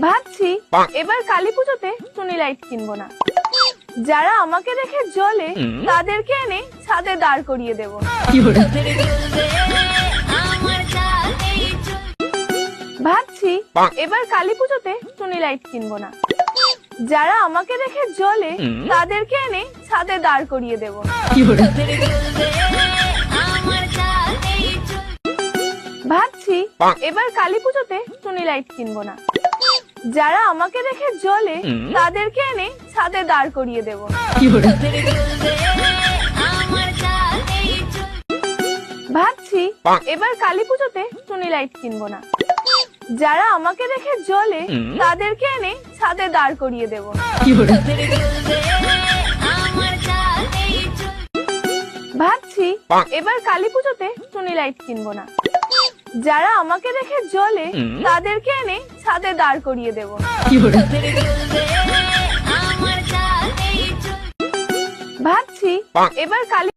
ভাবছি এবার কালী পুজোতে টুনি লাইট কিনবো না। যারা আমাকে দেখে জ্বলে তাদেরকে এনে ছাদে দাঁড় করিয়ে দেবো। ভাবছি এবার কালী পুজোতে টুনি লাইট কিনবো না। যারা আমাকে দেখে জ্বলে তাদেরকে এনে ছাদে দাঁড় করিয়ে দেবো। ভাবছি এবার কালী পুজোতে টুনি লাইট কিনবো না। যারা আমাকে দেখে জ্বলে তাদেরকে এনে ছাদে দাঁড় করিয়ে দেবো। ভাবছি এবার কালী পুজোতে টুনি লাইট কিনবো না। যারা আমাকে দেখে জ্বলে তাদেরকে এনে ছাদে দাঁড় করিয়ে দেবো। ভাবছি এবার কালী পুজোতে টুনি লাইট কিনবো না। যারা আমাকে দেখে জ্বলে তাদেরকে এনে ছাদে দাঁড় করিয়ে দেবো। ভাবছি এবার কালী